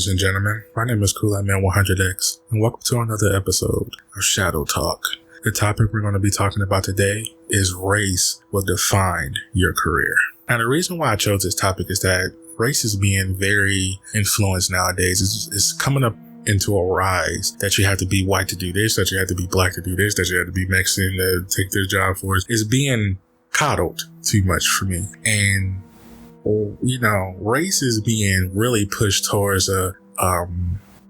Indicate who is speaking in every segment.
Speaker 1: ladies and gentlemen. My name is CoolIMan100X, and welcome to another episode of Shadowtalk. The topic we're going to be talking about today is race will define your career. And the reason why I chose this topic is that race is being very influenced nowadays. It's coming up into a rise that you have to be white to do this, that you have to be black to do this, that you have to be Mexican to take this job for us. It's being coddled too much for me. And race is being really pushed towards a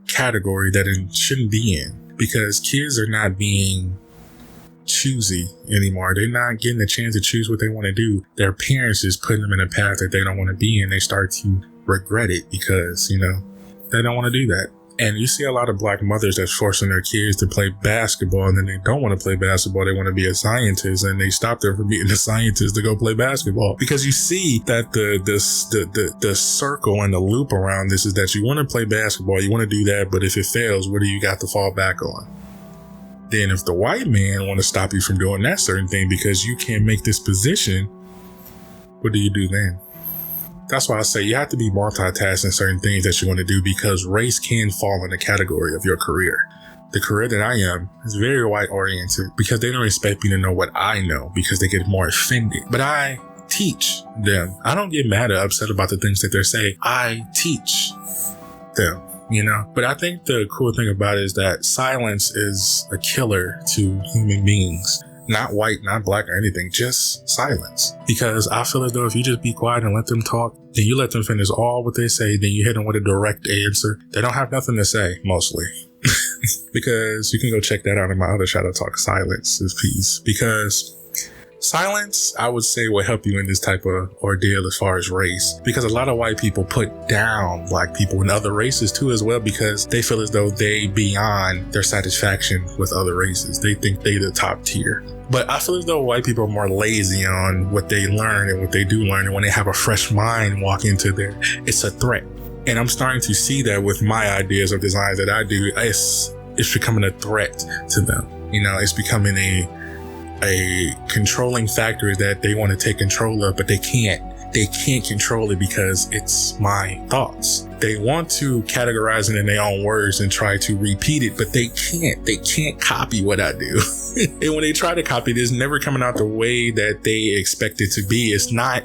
Speaker 1: category that it shouldn't be in, because kids are not being choosy anymore. They're not getting a chance to choose what they want to do. Their parents is putting them in a path that they don't want to be in. They start to regret it because, they don't want to do that. And you see a lot of black mothers that's forcing their kids to play basketball, and then they don't want to play basketball. They want to be a scientist, and they stop them from being a scientist to go play basketball. Because you see that the circle and the loop around this is that you want to play basketball, you want to do that, but if it fails, what do you got to fall back on? Then if the white man want to stop you from doing that certain thing because you can't make this position, what do you do then? That's why I say you have to be multitasking certain things that you want to do, because race can fall in the category of your career. The career that I am is very white oriented because they don't expect me to know what I know, because they get more offended. But I teach them. I don't get mad or upset about the things that they're saying. I teach them, But I think the cool thing about it is that silence is a killer to human beings. Not white, not black or anything, just silence. Because I feel as though if you just be quiet and let them talk, then you let them finish all what they say, then you hit them with a direct answer. They don't have nothing to say, mostly. Because you can go check that out in my other Shadowtalk, Silence is Peace. Because silence, I would say, will help you in this type of ordeal as far as race. Because a lot of white people put down black people and other races too as well, because they feel as though they beyond their satisfaction with other races. They think they the top tier. But I feel as though white people are more lazy on what they learn and what they do learn. And when they have a fresh mind walk into there, it's a threat. And I'm starting to see that with my ideas of designs that I do. It's becoming a threat to them. It's becoming a controlling factor that they want to take control of, but they can't. They can't control it because it's my thoughts. They want to categorize it in their own words and try to repeat it, but they can't. They can't copy what I do. And when they try to copy it, it's never coming out the way that they expect it to be. It's not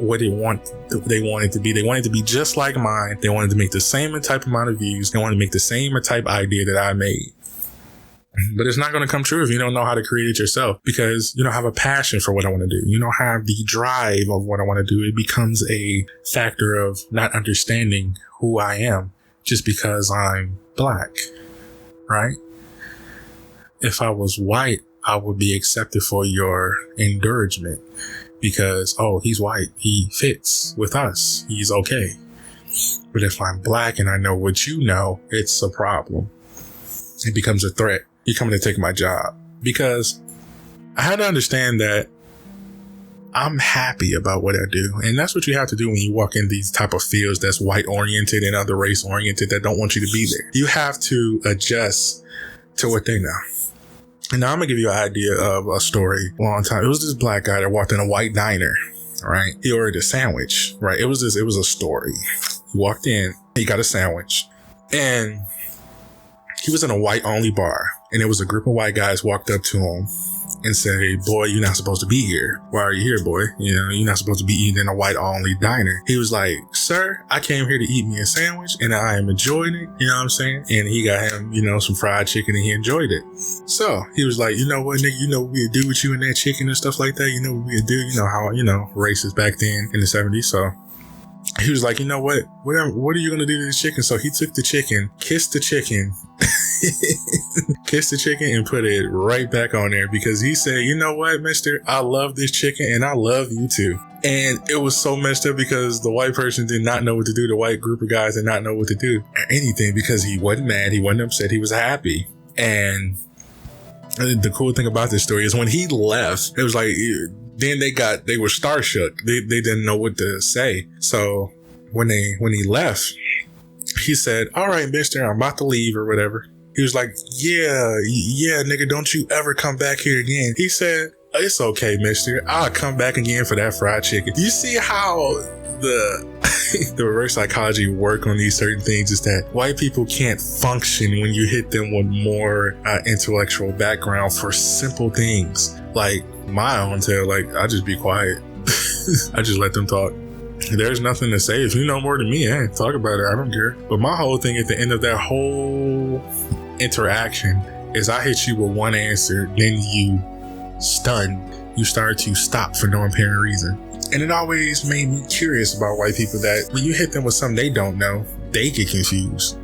Speaker 1: what they want it to be. They want it to be just like mine. They wanted to make the same type amount of views. They want to make the same type idea that I made. But it's not going to come true if you don't know how to create it yourself, because you don't have a passion for what I want to do. You don't have the drive of what I want to do. It becomes a factor of not understanding who I am just because I'm black, right? If I was white, I would be accepted for your encouragement because, he's white. He fits with us. He's okay. But if I'm black and I know what you know, it's a problem. It becomes a threat. You're coming to take my job, because I had to understand that I'm happy about what I do. And that's what you have to do when you walk in these type of fields that's white oriented and other race oriented that don't want you to be there. You have to adjust to what they know. And now I'm gonna give you an idea of a story. A long time. It was this black guy that walked in a white diner, right? He ordered a sandwich, right? It was a story. He walked in, he got a sandwich, and he was in a white only bar, and there was a group of white guys walked up to him and say, "Boy, you're not supposed to be here. Why are you here, boy? You're not supposed to be eating in a white only diner." He was like, "Sir, I came here to eat me a sandwich and I am enjoying it." You know what I'm saying? And he got him, some fried chicken, and he enjoyed it. So he was like, "You know what, nigga, what we'd do with you and that chicken and stuff like that? What we'd do? How, racist back then in the 70s. So he was like, "You know what? What are you going to do to this chicken?" So he took the chicken, kissed the chicken, and put it right back on there, because he said, "You know what, mister? I love this chicken and I love you too." And it was so messed up because the white person did not know what to do. The white group of guys did not know what to do or anything, because he wasn't mad. He wasn't upset. He was happy. And the cool thing about this story is when he left, it was like, then they were starstruck. They didn't know what to say. So when he left, he said, "All right, mister, I'm about to leave," or whatever. He was like, yeah, nigga, don't you ever come back here again. He said, It's okay, mister. I'll come back again for that fried chicken. You see how the reverse psychology work on these certain things is that white people can't function when you hit them with more intellectual background for simple things. Like my own tale, like I just be quiet. I just let them talk. There's nothing to say. If you know more than me, talk about it. I don't care. But my whole thing at the end of that whole interaction is I hit you with one answer, then you stun. You start to stop for no apparent reason. And it always made me curious about white people that when you hit them with something they don't know, they get confused.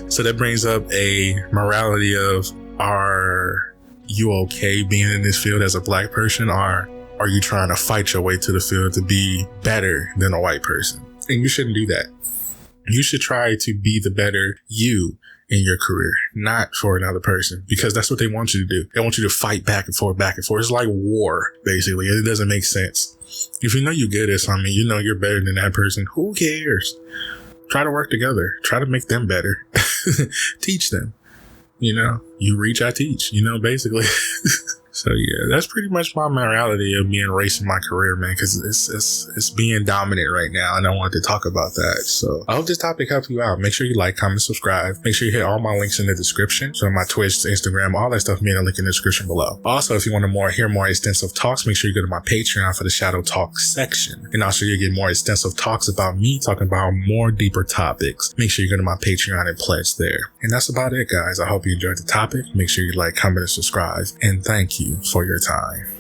Speaker 1: So that brings up a morality of, are you okay being in this field as a black person, or are you trying to fight your way to the field to be better than a white person? And you shouldn't do that. You should try to be the better you in your career, not for another person, because that's what they want you to do. They want you to fight back and forth, back and forth. It's like war, basically. It doesn't make sense. If you know you're good at something, you know you're better than that person, who cares? Try to work together. Try to make them better. Teach them. You know, you reach, I teach, you know, basically. So yeah, that's pretty much my morality of being race in my career, man, because it's being dominant right now, and I wanted to talk about that. So I hope this topic helped you out. Make sure you like, comment, subscribe. Make sure you hit all my links in the description. So my Twitch, Instagram, all that stuff, me in the link in the description below. Also, if you want to hear more extensive talks, make sure you go to my Patreon for the Shadowtalk section. And also you get more extensive talks about me talking about more deeper topics. Make sure you go to my Patreon and pledge there. And that's about it, guys. I hope you enjoyed the topic. Make sure you like, comment, and subscribe. And thank you for your time.